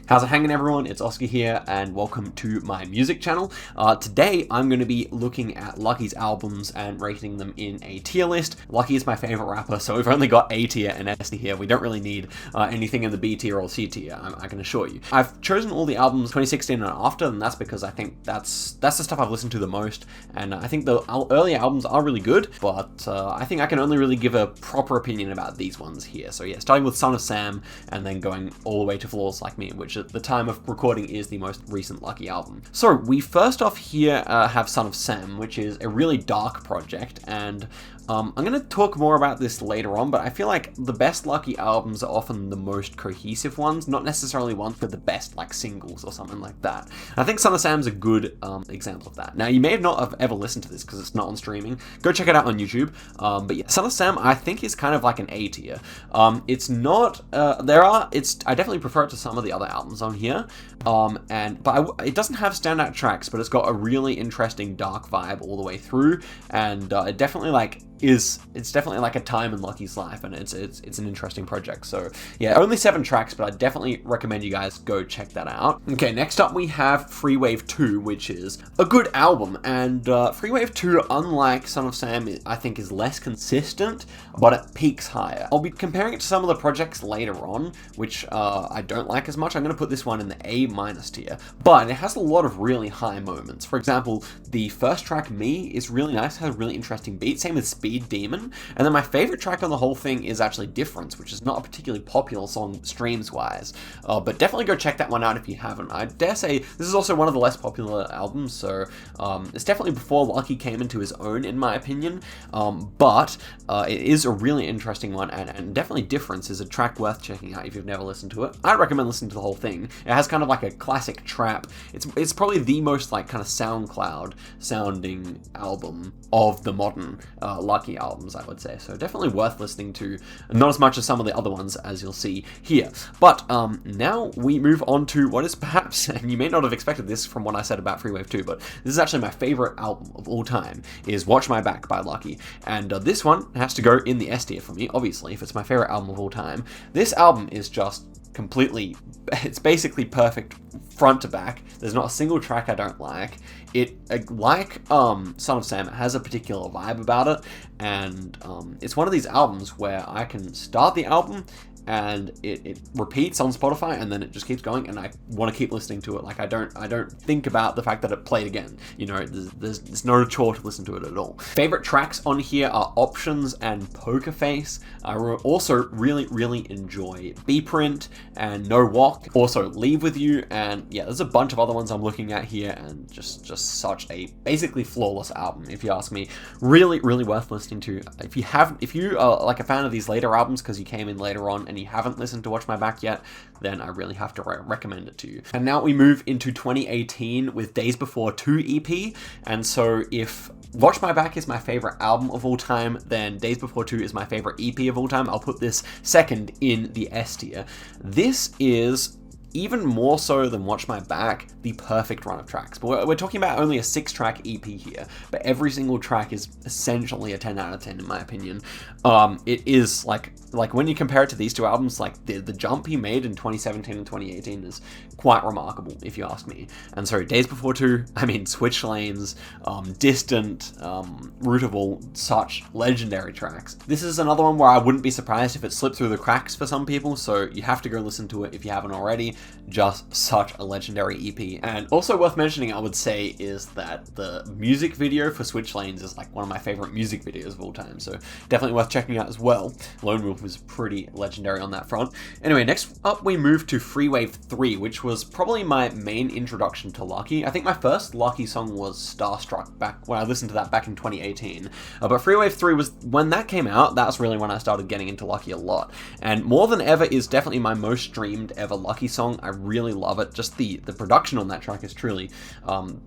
How's it hanging, everyone? It's Oscar here, and welcome to my music channel. Today, I'm going to be looking at Lucky's albums and rating them in a tier list. Lucky is my favorite rapper, so we've only got A tier and S tier here. We don't really need anything in the B tier or C tier, I can assure you. I've chosen all the albums 2016 and after, and that's because I think that's the stuff I've listened to the most, and I think the early albums are really good, but I think I can only really give a proper opinion about these ones here. So yeah, starting with Son of Sam, and then going all the way to Flawless Like Me, which at the time of recording is the most recent Lucky album. So we first off here have Son of Sam, which is a really dark project, and I'm going to talk more about this later on, but I feel like the best Lucky albums are often the most cohesive ones, not necessarily ones with the best like singles or something like that. I think Son of Sam's a good example of that. Now, you may not have ever listened to this because it's not on streaming. Go check it out on YouTube. But yeah, Son of Sam I think is kind of like an A tier. It's not, I definitely prefer it to some of the other albums on here. It doesn't have standout tracks, but it's got a really interesting dark vibe all the way through, and it definitely it's definitely like a time in Lucky's life, and it's an interesting project. So yeah, only 7 tracks, but I definitely recommend you guys go check that out. Okay, next up we have Free Wave 2, which is a good album, and Free Wave 2, unlike Son of Sam, I think is less consistent, but it peaks higher. I'll be comparing it to some of the projects later on, which I don't like as much. I'm going to put this one in the A- tier, but it has a lot of really high moments. For example, the first track, Me, is really nice, has a really interesting beat, same with Speed Demon, and then my favorite track on the whole thing is actually Difference, which is not a particularly popular song streams-wise, but definitely go check that one out if you haven't. I dare say this is also one of the less popular albums, so it's definitely before Lucky came into his own, in my opinion, but it is a really interesting one, and definitely Difference is a track worth checking out if you've never listened to it. I'd recommend listening to the whole thing. It has kind of like a classic trap. It's probably the most like kind of SoundCloud sounding album of the modern Lucky albums, I would say. So definitely worth listening to. Not as much as some of the other ones, as you'll see here. But now we move on to what is perhaps, and you may not have expected this from what I said about Free Wave 2, but this is actually my favorite album of all time, is Watch My Back by Lucky. And this one has to go in the S tier for me, obviously, if it's my favorite album of all time. This album is just completely, it's basically perfect front to back. There's not a single track I don't like. It, like Son of Sam, it has a particular vibe about it, and it's one of these albums where I can start the album and it repeats on Spotify, and then it just keeps going, and I want to keep listening to it. Like I don't think about the fact that it played again. You know, there's no chore to listen to it at all. Favorite tracks on here are Options and Poker Face. I also really enjoy B-Print and No Walk. Also Leave With You, and yeah, there's a bunch of other ones I'm looking at here, and just such a basically flawless album, if you ask me. Really worth listening to. If you are like a fan of these later albums because you came in later on and you haven't listened to Watch My Back yet, then I really have to recommend it to you. And now we move into 2018 with Days Before 2 EP, and so if Watch My Back is my favorite album of all time, then Days Before 2 is my favorite EP of all time. I'll put this second in the S tier. This is, even more so than Watch My Back, the perfect run of tracks. But we're talking about only a 6-track EP here, but every single track is essentially a 10 out of 10 in my opinion. It is like when you compare it to these two albums, like the jump he made in 2017 and 2018 is quite remarkable, if you ask me. And so Days Before 2, I mean, Switch Lanes, Distant, Root of All, such legendary tracks. This is another one where I wouldn't be surprised if it slipped through the cracks for some people, so you have to go listen to it if you haven't already. Just such a legendary EP. And also worth mentioning, I would say, is that the music video for Switch Lanes is like one of my favorite music videos of all time, so definitely worth checking out as well. Lone Wolf was pretty legendary on that front. Anyway, next up we move to Free Wave 3, which was probably my main introduction to Lucky. I think my first Lucky song was Starstruck back when I listened to that back in 2018. But Free Wave 3 was, when that came out, that's really when I started getting into Lucky a lot. And More Than Ever is definitely my most streamed ever Lucky song. I really love it. Just the production on that track is truly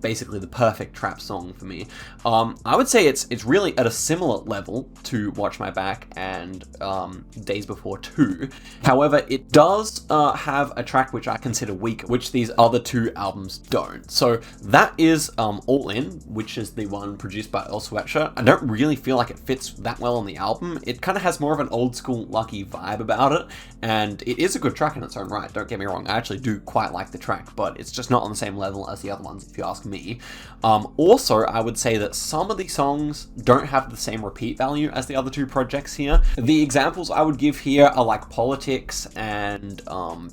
basically the perfect trap song for me. I would say it's really at a similar level to Watch My Back and Days Before 2. However, it does have a track which I consider weak, which these other two albums don't. So that is All In, which is the one produced by Earl Sweatshirt. I don't really feel like it fits that well on the album. It kind of has more of an old school Lucky vibe about it, and it is a good track in its own right, don't get me wrong. I actually do quite like the track, but it's just not on the same level as the other ones, if you ask me. Also, I would say that some of these songs don't have the same repeat value as the other two projects here. The examples I would give here are like Politics and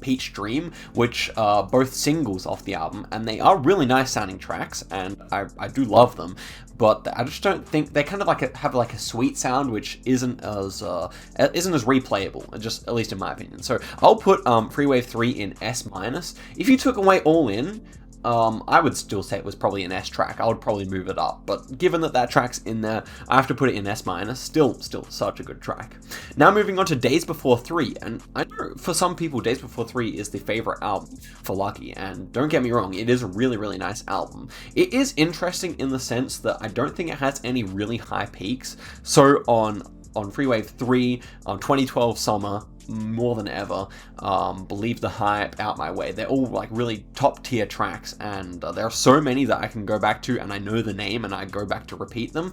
Peach Dream, which are both singles off the album, and they are really nice sounding tracks, and I do love them. But I just don't think they kind of like have like a sweet sound, which isn't as replayable, just at least in my opinion. So I'll put Freewave 3 in S-. If you took away All In, I would still say it was probably an S track. I would probably move it up, but given that that track's in there, I have to put it in S-. Still such a good track. Now moving on to Days Before 3, and I know for some people Days Before 3 is the favorite album for Lucky, and don't get me wrong, it is a really, really nice album. It is interesting in the sense that I don't think it has any really high peaks. So on Freewave 3, 2012 Summer, More Than Ever, Believe the Hype, Out My Way, they're all like really top tier tracks, and there are so many that I can go back to and I know the name and I go back to repeat them.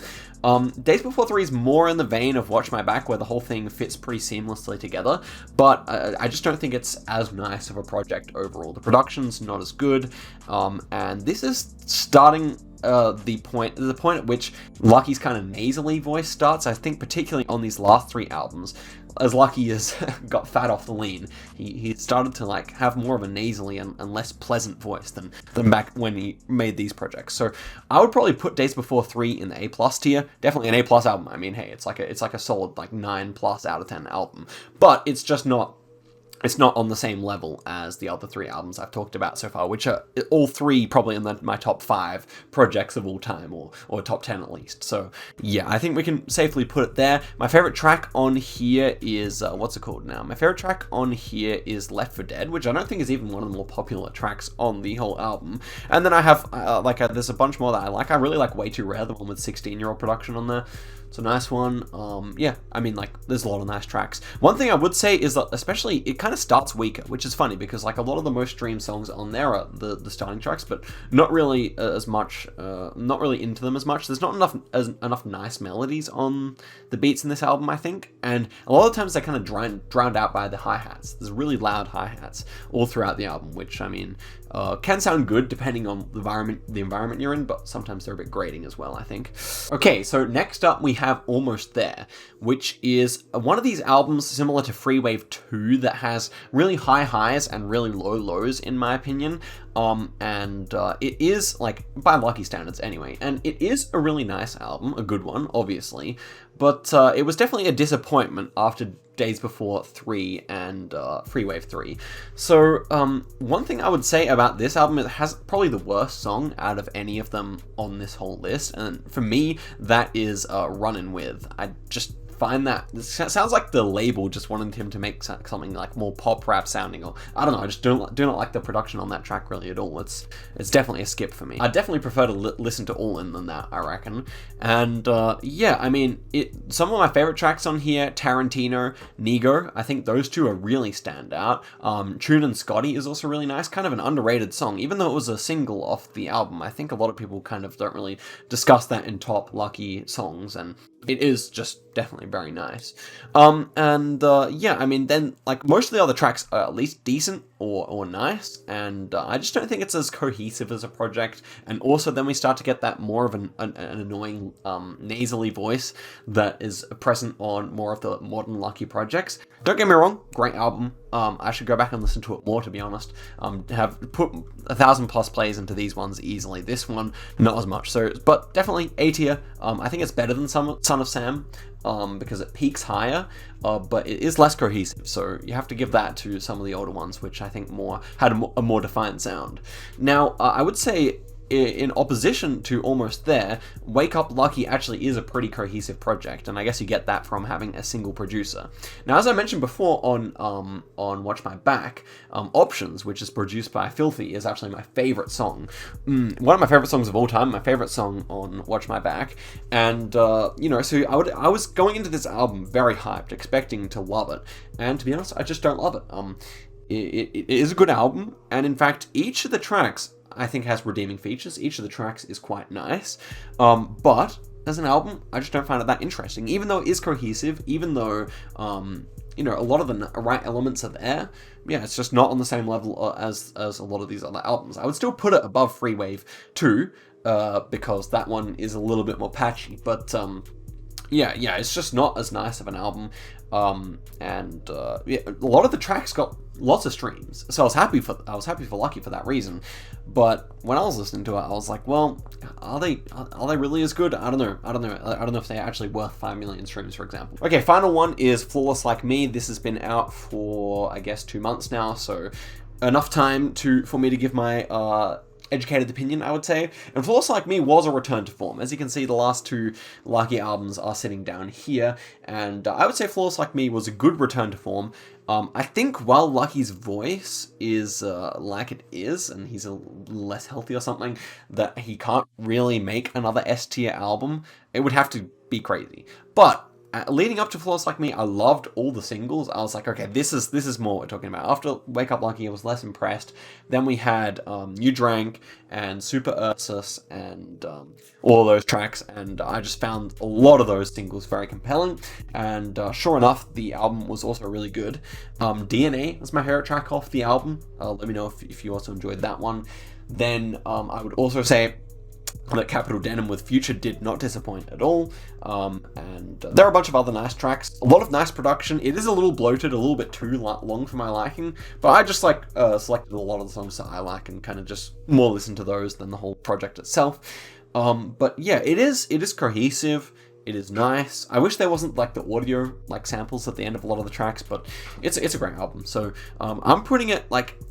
Days Before 3 is more in the vein of Watch My Back, where the whole thing fits pretty seamlessly together, but I just don't think it's as nice of a project overall. The production's not as good, and this is starting the point at which Lucky's kind of nasally voice starts. I think particularly on these last three albums, as Lucky has got fat off the lean, he started to like have more of a nasally and less pleasant voice than back when he made these projects. So I would probably put Days Before 3 in the A+ tier. Definitely an A+ album. I mean, hey, it's like a solid like 9+ out of 10 album, but it's just not. It's not on the same level as the other three albums I've talked about so far, which are all three probably in my top 5 projects of all time, or top 10 at least. So yeah, I think we can safely put it there. My favorite track on here is, what's it called now? My favorite track on here is Left for Dead, which I don't think is even one of the more popular tracks on the whole album. And then I have, there's a bunch more that I like. I really like Way Too Rare, the one with 16-year-old production on there. It's a nice one. Yeah, I mean, like, there's a lot of nice tracks. One thing I would say is that, especially, it kind of starts weaker, which is funny, because, like, a lot of the most streamed songs on there are the starting tracks, but not really as much, not really into them as much. There's not enough nice melodies on the beats in this album, I think, and a lot of times they're kind of drowned out by the hi-hats. There's really loud hi-hats all throughout the album, which, I mean, can sound good depending on the environment you're in, but sometimes they're a bit grating as well, I think. Okay, so next up we have Almost There, which is one of these albums similar to Freewave 2 that has really high highs and really low lows, in my opinion. It is, like, by Lucky standards anyway, and it is a really nice album, a good one, obviously, but it was definitely a disappointment after Days Before 3 and Freewave 3. So, one thing I would say about this album, it has probably the worst song out of any of them on this whole list, and for me, that is Runnin' With. I just find that it sounds like the label just wanted him to make something like more pop rap sounding, or I don't know, I just do not like the production on that track really at all. It's definitely a skip for me. I definitely prefer to listen to All In than that, I reckon. And yeah, I mean, some of my favorite tracks on here, Tarantino, Nego, I think those two are really stand out. Tune and Scotty is also really nice, kind of an underrated song, even though it was a single off the album. I think a lot of people kind of don't really discuss that in top Lucky songs, and it is just definitely very nice. Yeah, I mean, then, like, most of the other tracks are at least decent or nice, and I just don't think it's as cohesive as a project, and also then we start to get that more of an annoying nasally voice that is present on more of the modern Lucky projects. Don't get me wrong, great album. I should go back and listen to it more, to be honest. Have put 1,000+ plays into these ones easily. This one, not as much. So, but definitely A tier. I think it's better than Son of Sam, because it peaks higher, but it is less cohesive. So you have to give that to some of the older ones, which I think had a more defined sound. Now, I would say, in opposition to Almost There, Wake Up Lucky actually is a pretty cohesive project, and I guess you get that from having a single producer. Now, as I mentioned before on Watch My Back, Options, which is produced by Filthy, is actually my favorite song. One of my favorite songs of all time, my favorite song on Watch My Back, and, you know, so I was going into this album very hyped, expecting to love it, and to be honest, I just don't love it. It is a good album, and in fact, each of the tracks I think has redeeming features. Each of the tracks is quite nice, but as an album, I just don't find it that interesting. Even though it is cohesive, even though, you know, a lot of the right elements are there, yeah, it's just not on the same level as a lot of these other albums. I would still put it above Free Wave 2, because that one is a little bit more patchy, but yeah, it's just not as nice of an album. Yeah, a lot of the tracks got lots of streams, so I was happy for Lucky for that reason. But when I was listening to it, I was like, well, are they really as good? I don't know if they're actually worth 5 million streams, for example. Okay, final one is Flawless Like Me. This has been out for, I guess, 2 months now, so enough time for me to give my educated opinion, I would say. And Flawless Like Me was a return to form. As you can see, the last 2 Lucky albums are sitting down here, and I would say Flawless Like Me was a good return to form. I think while Lucky's voice is like it is, and he's a little less healthy or something, that he can't really make another S tier album, it would have to be crazy. But leading up to Flawless Like Me, I loved all the singles. I was like, okay, this is more what we're talking about. After Wake Up Lucky, I was less impressed. Then we had You Drank and Super Ursus and all those tracks, and I just found a lot of those singles very compelling. And sure enough, the album was also really good. DNA was my favorite track off the album. Let me know if you also enjoyed that one. Then I would also say that Capital Denim with Future did not disappoint at all, and there are a bunch of other nice tracks, a lot of nice production. It is a little bloated, a little bit too long for my liking, but I just selected a lot of the songs that I like and kind of just more listen to those than the whole project itself. But yeah, it is cohesive. It is nice. I wish there wasn't like the audio samples at the end of a lot of the tracks, but it's a great album. So I'm putting it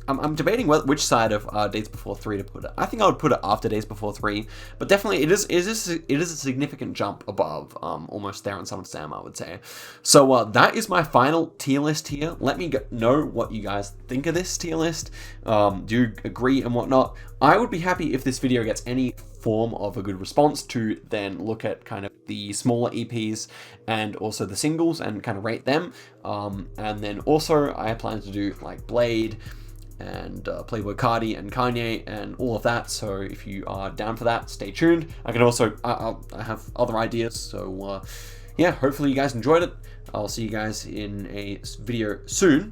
I'm debating which side of Days Before 3 to put it. I think I would put it after Days Before 3, but definitely it is a significant jump above, almost there on Summer Sam, I would say. So that is my final tier list here. Let me know what you guys think of this tier list. Do you agree and whatnot? I would be happy if this video gets any form of a good response to then look at kind of the smaller EPs and also the singles and kind of rate them. And then also I plan to do like Blade and Playboy Cardi and Kanye and all of that. So if you are down for that, stay tuned. I can also, I have other ideas. So yeah, hopefully you guys enjoyed it. I'll see you guys in a video soon.